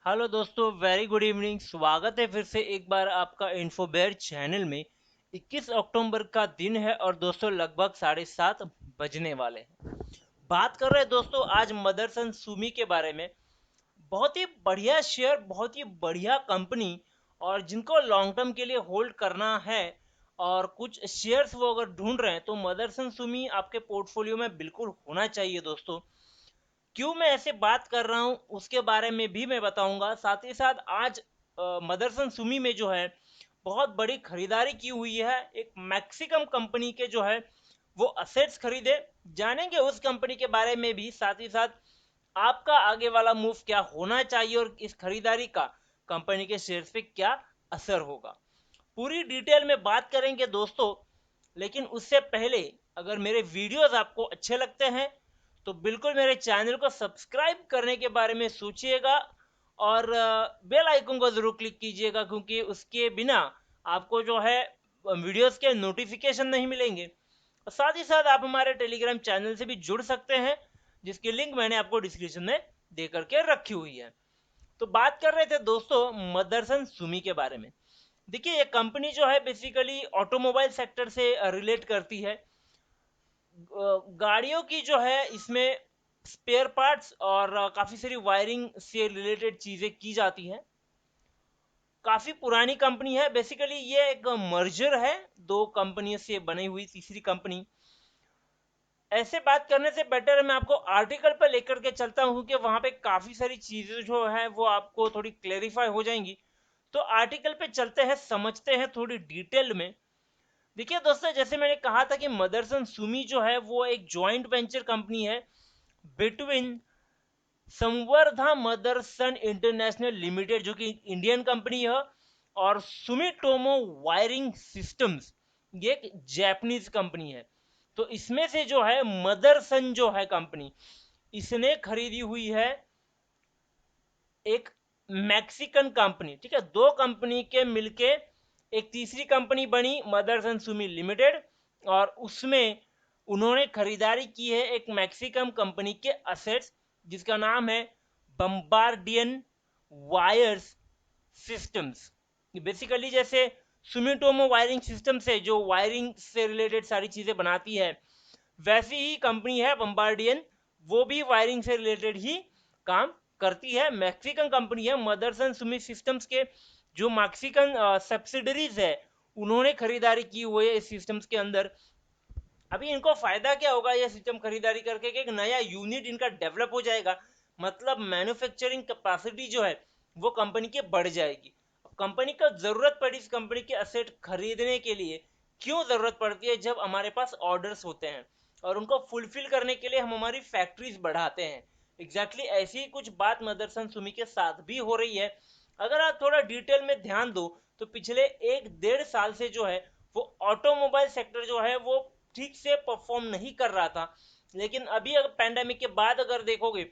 Hello दोस्तों, very good evening. स्वागत है फिर से एक बार आपका इन्फोबेर चैनल में। 21 अक्टूबर का दिन है और दोस्तों लगभग 7:30 बजने वाले हैं। बात कर रहे हैं दोस्तों आज मदरसन सुमी के बारे में। बहुत ही बढ़िया शेयर, बहुत ही बढ़िया कंपनी, और जिनको लॉन्ग टर्म के लिए होल्ड करना है और कुछ शेयर्स वो अगर ढूंढ रहे हैं तो मदरसन सुमी आपके पोर्टफोलियो में बिल्कुल होना चाहिए दोस्तों। क्यों मैं ऐसे बात कर रहा हूँ उसके बारे में भी मैं बताऊंगा। साथ ही साथ आज मदरसन सुमी में जो है बहुत बड़ी खरीदारी की हुई है। एक मैक्सिकम कंपनी के जो है वो असेट्स खरीदे, जानेंगे उस कंपनी के बारे में भी। साथ ही साथ आपका आगे वाला मूव क्या होना चाहिए और इस खरीदारी का कंपनी के शेयर्स पे क्या असर होगा, पूरी डिटेल में बात करेंगे दोस्तों। लेकिन उससे पहले अगर मेरे वीडियोस आपको अच्छे लगते हैं तो बिल्कुल मेरे चैनल को सब्सक्राइब करने के बारे में सोचिएगा और बेल आइकन को जरूर क्लिक कीजिएगा, क्योंकि उसके बिना आपको जो है वीडियोस के नोटिफिकेशन नहीं मिलेंगे। और साथ ही साथ आप हमारे टेलीग्राम चैनल से भी जुड़ सकते हैं, जिसकी लिंक मैंने आपको डिस्क्रिप्शन में दे करके रखी हुई है। तो बात कर रहे थे दोस्तों मदरसन सुमी के बारे में। देखिए, ये कंपनी जो है बेसिकली ऑटोमोबाइल सेक्टर से रिलेट करती है। गाड़ियों की जो है इसमें स्पेयर पार्ट्स और काफ़ी सारी वायरिंग से रिलेटेड चीज़ें की जाती हैं। काफ़ी पुरानी कंपनी है। बेसिकली ये एक मर्जर है दो कंपनियों से बनी हुई तीसरी कंपनी। ऐसे बात करने से बेटर है मैं आपको आर्टिकल पर लेकर के चलता हूँ कि वहाँ पे काफ़ी सारी चीज़ें जो है वो आपको थोड़ी क्लेरिफाई हो जाएंगी। तो आर्टिकल पे चलते हैं, समझते हैं थोड़ी डिटेल में। देखिए दोस्तों, जैसे मैंने कहा था कि मदरसन सुमी जो है वो एक जॉइंट वेंचर कंपनी है बिटवीन संवर्धा मदरसन इंटरनेशनल लिमिटेड, जो कि इंडियन कंपनी है, और सुमिटोमो वायरिंग सिस्टम्स, ये एक जापानीज कंपनी है। तो इसमें से जो है मदरसन जो है कंपनी, इसने खरीदी हुई है एक मैक्सिकन कंपनी। ठीक है, दो कंपनी के मिलके एक तीसरी कंपनी बनी मदरसन सुमी लिमिटेड, और उसमें उन्होंने खरीदारी की है एक मैक्सिकन कंपनी के असेट्स, जिसका नाम है बम्बार्डियन वायर्स सिस्टम्स। बेसिकली जैसे सुमिटोमो वायरिंग सिस्टम से जो वायरिंग से रिलेटेड सारी चीजें बनाती है, वैसी ही कंपनी है बम्बार्डियन, वो भी वायरिंग से रिलेटेड ही काम करती है। मैक्सिकन कंपनी है। मदरसन सुमी सिस्टम्स के जो मैक्सिकन सब्सिडरीज है उन्होंने खरीदारी की हुई है इस सिस्टम्स के अंदर। अभी इनको फायदा क्या होगा ये सिस्टम खरीदारी करके कि एक नया यूनिट इनका डेवलप हो जाएगा। मतलब मैन्युफैक्चरिंग कैपेसिटी जो है वो कंपनी की बढ़ जाएगी। कंपनी को जरूरत पड़ी इस कंपनी के असेट खरीदने के लिए। क्यों जरूरत पड़ती है? जब हमारे पास ऑर्डर्स होते हैं और उनको फुलफिल करने के लिए हम हमारी फैक्ट्रीज बढ़ाते हैं। एग्जैक्टली ऐसी ही कुछ बात मदरसन सुमी के साथ भी हो रही है। अगर आप थोड़ा डिटेल में ध्यान दो तो पिछले 1-1.5 साल से जो है वो ऑटोमोबाइल सेक्टर जो है वो ठीक से परफॉर्म नहीं कर रहा था। लेकिन अभी अगर पैंडेमिक के बाद अगर देखोगे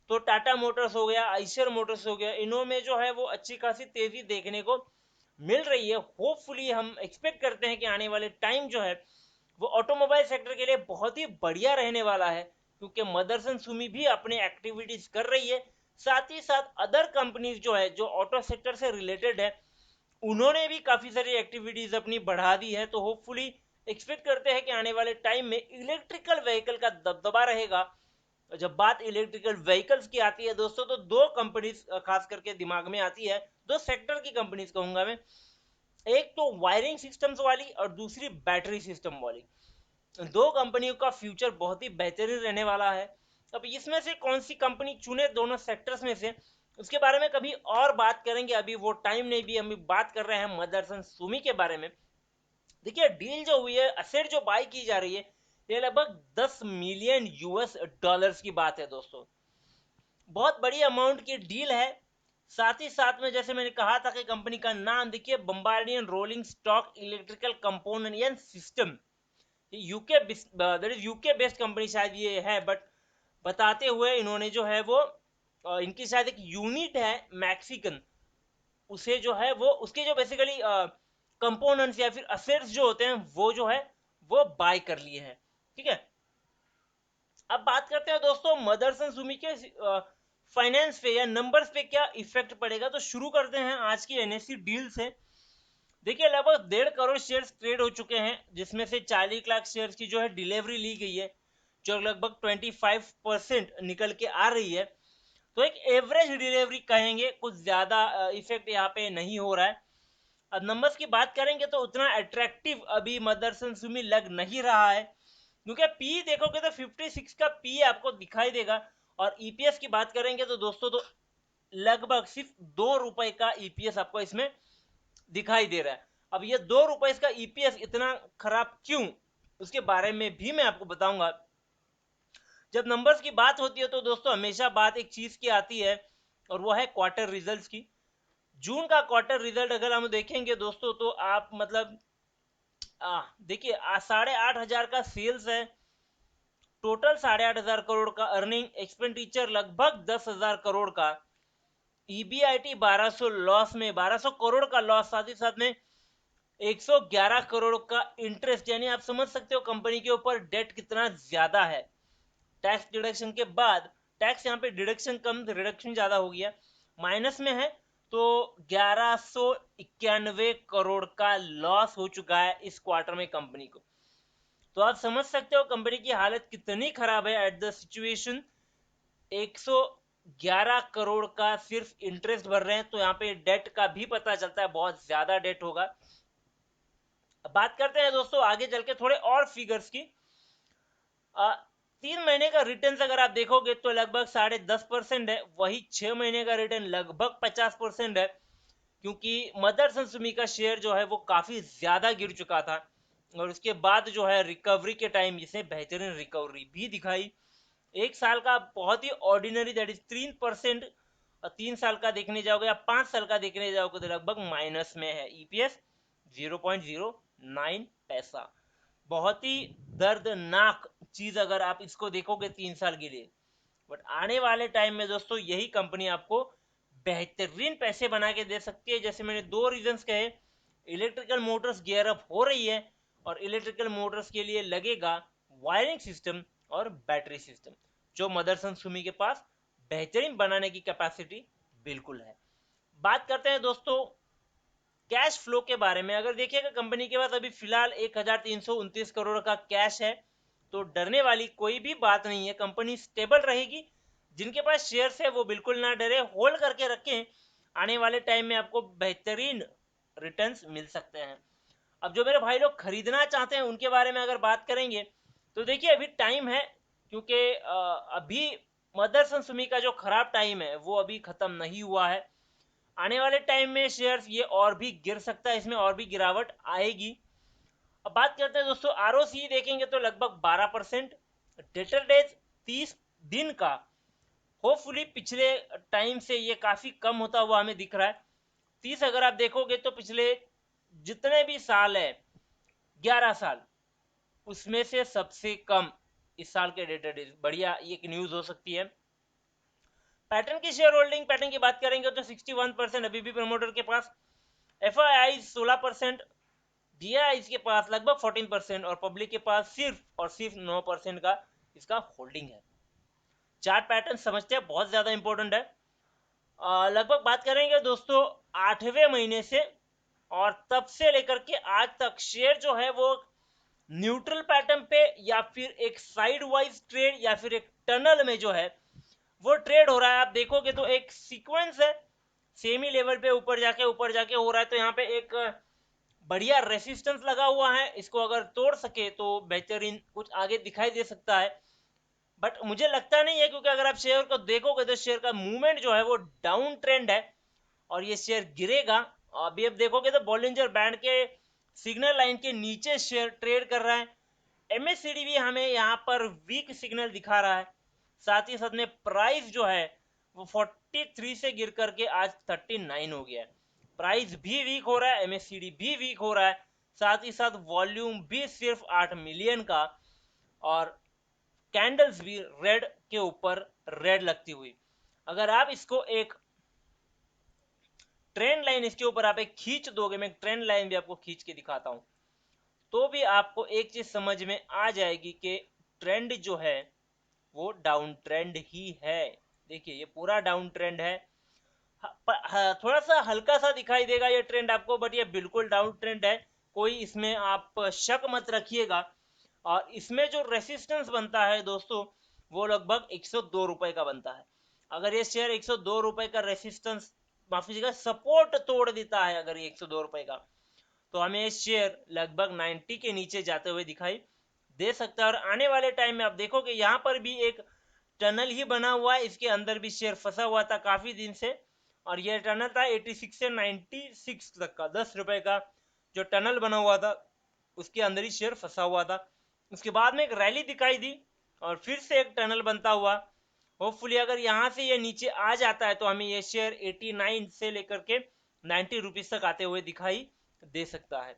तो टाटा मोटर्स हो गया, आइशर मोटर्स हो गया, इनमें जो है वो अच्छी खासी तेजी देखने को मिल रही है। होपफुली हम एक्सपेक्ट करते हैं कि आने वाले टाइम जो है वो ऑटोमोबाइल सेक्टर के लिए बहुत ही बढ़िया रहने वाला है, क्योंकि मदरसन सुमी भी अपने एक्टिविटीज कर रही है। साथ ही साथ अदर कंपनीज जो है जो ऑटो सेक्टर से रिलेटेड है, उन्होंने भी काफी सारी एक्टिविटीज अपनी बढ़ा दी है। तो होपफुली एक्सपेक्ट करते हैं कि आने वाले टाइम में इलेक्ट्रिकल व्हीकल का दबदबा रहेगा। जब बात इलेक्ट्रिकल व्हीकल्स की आती है दोस्तों, तो दो कंपनीज खास करके दिमाग में आती है, दो सेक्टर की कंपनीज कहूंगा मैं। एक तो वायरिंग सिस्टम्स वाली और दूसरी बैटरी सिस्टम वाली। दो कंपनियों का फ्यूचर बहुत ही बेहतरीन रहने वाला है। अब इसमें से कौन सी कंपनी चुने दोनों सेक्टर्स में से, उसके बारे में कभी और बात करेंगे। अभी वो टाइम नहीं भी, हम बात कर रहे हैं मदरसन सुमी के बारे में। देखिए, डील जो हुई है, असेट जो बाई की जा रही है, ये लगभग 10 मिलियन यूएस डॉलर्स की बात है दोस्तों। बहुत बड़ी अमाउंट की डील है। साथ ही साथ में जैसे मैंने कहा था कि कंपनी का नाम देखिए, Bombardier rolling stock electrical component and system. UK that is UK based company शायद ये है, बट बताते हुए इन्होंने जो है वो इनकी शायद एक यूनिट है मैक्सिकन, उसे जो है वो उसके जो बेसिकली कंपोनेंट्स या फिर असेट्स जो होते हैं वो जो है वो बाय कर लिए हैं। ठीक है, अब बात करते हैं दोस्तों मदरसन सुमी के फाइनेंस पे या नंबर्स पे क्या इफेक्ट पड़ेगा। तो शुरू करते हैं आज की एनएससी डील से। देखिए लगभग 1.5 करोड़ शेयर्स ट्रेड हो चुके हैं, जिसमें से 40 लाख शेयर्स की जो है डिलीवरी ली गई है, जो लगभग 25% निकल के आ रही है। तो एक एवरेज डिलीवरी कहेंगे, कुछ ज्यादा इफेक्ट यहाँ पे नहीं हो रहा है। अब नंबर्स की बात करेंगे तो उतना अट्रैक्टिव अभी मदरसन सुमी लग नहीं रहा है, क्योंकि पी देखोगे तो 56 का पी आपको दिखाई देगा। और ईपीएस की बात करेंगे तो दोस्तों तो लगभग सिर्फ 2 रुपए का ईपीएस आपको इसमें दिखाई दे रहा है। अब ये 2 रुपए का ईपीएस इतना खराब क्यों, उसके बारे में भी मैं आपको बताऊंगा। जब नंबर्स की बात होती है तो दोस्तों हमेशा बात एक चीज की आती है, और वो है क्वार्टर रिजल्ट्स की। जून का क्वार्टर रिजल्ट अगर हम देखेंगे दोस्तों तो आप मतलब देखिए 8,500 का सेल्स है, टोटल 8,500 करोड़ का अर्निंग, एक्सपेंडिचर लगभग 10,000 करोड़ का, ईबीआईटी 1200 लॉस में 1200 करोड़ का लॉस, साथ ही साथ में 111 करोड़ का इंटरेस्ट। यानी आप समझ सकते हो कंपनी के ऊपर डेट कितना ज्यादा है। टैक्स डिडक्शन के बाद, टैक्स यहाँ पे डिडक्शन कम, रिडक्शन ज्यादा हो गया, माइनस में है। तो 1191 करोड़ का लॉस हो चुका है इस क्वार्टर में कंपनी को। तो आप समझ सकते हो कंपनी की हालत कितनी खराब है एट द सिचुएशन। 111 करोड़ का सिर्फ इंटरेस्ट भर रहे हैं, तो यहाँ पे डेट का भी पता चलता है बहुत ज्यादा डेट होगा। अब बात करते हैं दोस्तों आगे चल के थोड़े और फिगर्स की। 3 महीने का रिटर्न अगर आप देखोगे तो लगभग 10.5% है, वही 6 महीने का रिटर्न लगभग 50% है, क्योंकि मदरसन सुमी का शेयर जो है वो काफी ज्यादा गिर चुका था, और उसके बाद जो है रिकवरी के टाइम इसने बेहतरीन रिकवरी भी दिखाई। 1 साल का बहुत ही ऑर्डिनरी, दैट इज 3%, और 3 साल का देखने जाओगे या 5 साल का देखने जाओगे तो लगभग माइनस में है। ईपीएस 0.09 पैसा, बहुत ही दर्दनाक चीज अगर आप इसको देखोगे 3 साल के लिए। बट आने वाले टाइम में दोस्तों यही कंपनी आपको बेहतरीन पैसे बना के दे सकती है। जैसे मैंने 2 रीजंस कहे, इलेक्ट्रिकल मोटर्स गियर अप हो रही है, और इलेक्ट्रिकल मोटर्स के लिए लगेगा वायरिंग सिस्टम और बैटरी सिस्टम, जो मदरसन सुमी के पास बेहतरीन बनाने की कैपेसिटी बिल्कुल है। बात करते हैं दोस्तों कैश फ्लो के बारे में। अगर देखिएगा कंपनी के पास अभी फिलहाल 1,329 करोड़ का कैश है, तो डरने वाली कोई भी बात नहीं है, कंपनी स्टेबल रहेगी। जिनके पास शेयर्स है वो बिल्कुल ना डरे, होल्ड करके रखें, आने वाले टाइम में आपको बेहतरीन रिटर्न्स मिल सकते हैं। अब जो मेरे भाई लोग खरीदना चाहते हैं उनके बारे में अगर बात करेंगे तो देखिए अभी टाइम है, क्योंकि अभी मदरसन सुमी का जो खराब टाइम है वो अभी खत्म नहीं हुआ है। आने वाले टाइम में शेयर्स ये और भी गिर सकता है, इसमें और भी गिरावट आएगी। अब बात करते हैं दोस्तों आरओसी देखेंगे तो लगभग 12%, डेटर डेज 30 दिन का, होपफुली पिछले टाइम से ये काफी कम होता हुआ हमें दिख रहा है। 30 अगर आप देखोगे तो पिछले जितने भी साल है 11 साल, उसमें से सबसे कम इस साल के डेटर डेज, बढ़िया ये एक न्यूज हो सकती है। पैटर्न की शेयर होल्डिंग पैटर्न की बात करेंगे तो 61% अभी भी प्रमोटर के पास, एफआईआई 16%, डीआई के पास लगभग 14%, और पब्लिक के पास सिर्फ और सिर्फ 9% का इसका होल्डिंग है। चार्ट पैटर्न समझते हैं, बहुत ज्यादा इंपॉर्टेंट है। लगभग बात करेंगे दोस्तों 8वें महीने से, और तब से लेकर के आज तक शेयर जो है वो न्यूट्रल पैटर्न पे, या फिर एक साइड वाइज ट्रेड, या फिर एक टनल में जो है वो ट्रेड हो रहा है। आप देखोगे तो एक सीक्वेंस है, सेमी लेवल पे ऊपर जाके हो रहा है। तो यहाँ पे एक बढ़िया रेसिस्टेंस लगा हुआ है, इसको अगर तोड़ सके तो बेहतरीन कुछ आगे दिखाई दे सकता है। बट मुझे लगता नहीं है, क्योंकि अगर आप शेयर को देखोगे तो शेयर का मूवमेंट जो है वो डाउन ट्रेंड है, और ये शेयर गिरेगा। अभी अब देखोगे तो बॉलिंजर बैंड के सिग्नल लाइन के नीचे शेयर ट्रेड कर रहा है। एमएससीडी भी हमें यहाँ पर वीक सिग्नल दिखा रहा है। साथ ही साथ में प्राइस जो है वो 43 से गिर करके आज 39 हो गया है। प्राइस भी वीक हो रहा है, एमएससीडी भी वीक हो रहा है, साथ ही साथ वॉल्यूम भी सिर्फ 8 मिलियन का, और कैंडल्स भी रेड के ऊपर रेड लगती हुई। अगर आप इसको एक ट्रेंड लाइन इसके ऊपर आप एक खींच दोगे, मैं ट्रेंड लाइन भी आपको खींच के दिखाता हूं, तो भी आपको एक चीज समझ में आ जाएगी कि ट्रेंड जो है वो डाउन ट्रेंड ही है। देखिए ये पूरा डाउन ट्रेंड है। थोड़ा सा हल्का सा दिखाई देगा ये ट्रेंड आपको, बट ये बिल्कुल डाउन ट्रेंड है, कोई इसमें आप शक मत रखिएगा। और इसमें जो रेसिस्टेंस बनता है दोस्तों, वो लगभग 102 रुपए का बनता है। अगर ये शेयर 102 रुपए का रेसिस्टेंस, माफ कीजिएगा, सपोर्ट तोड़ देता है अगर ये 102 रुपए का, तो हमें ये शेयर लगभग 90 के नीचे जाते हुए दिखाई दे सकता है। और आने वाले टाइम में आप देखोगे यहाँ पर भी एक टनल ही बना हुआ है, इसके अंदर भी शेयर फंसा हुआ था काफी दिन से, और ये टनल था 86 से 96 तक का, 10 रुपए का जो टनल बना हुआ था उसके अंदर ही शेयर फंसा हुआ था। उसके बाद में एक रैली दिखाई दी और फिर से एक टनल बनता हुआ। होपफुली अगर यहाँ से ये नीचे आ जाता है तो हमें ये शेयर 89 से लेकर के 90 रुपीज तक आते हुए दिखाई दे सकता है।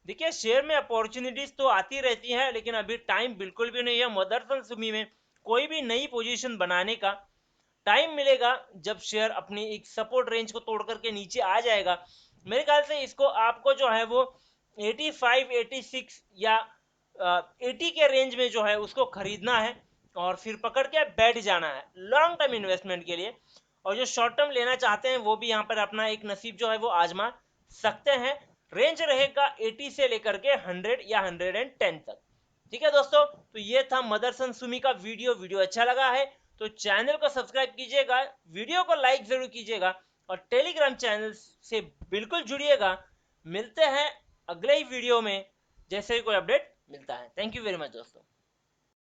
देखिए शेयर में अपॉर्चुनिटीज तो आती रहती हैं, लेकिन अभी टाइम बिल्कुल भी नहीं है मदरसन सुमी में कोई भी नई पोजीशन बनाने का। टाइम मिलेगा जब शेयर अपनी एक सपोर्ट रेंज को तोड़ करके नीचे आ जाएगा। मेरे ख्याल से इसको आपको जो है वो 85 86 या 80 के रेंज में जो है उसको खरीदना है और फिर पकड़ के बैठ जाना है लॉन्ग टर्म इन्वेस्टमेंट के लिए। और जो शॉर्ट टर्म लेना चाहते हैं वो भी यहाँ पर अपना एक नसीब जो है वो आजमा सकते हैं। रेंज रहेगा 80 से लेकर के 100 या 110 तक। ठीक है दोस्तों, तो ये था मदरसन सुमी का वीडियो अच्छा लगा है तो चैनल को सब्सक्राइब कीजिएगा, वीडियो को लाइक जरूर कीजिएगा और टेलीग्राम चैनल से बिल्कुल जुड़िएगा। मिलते हैं अगले ही वीडियो में जैसे ही कोई अपडेट मिलता है। थैंक यू वेरी मच दोस्तों।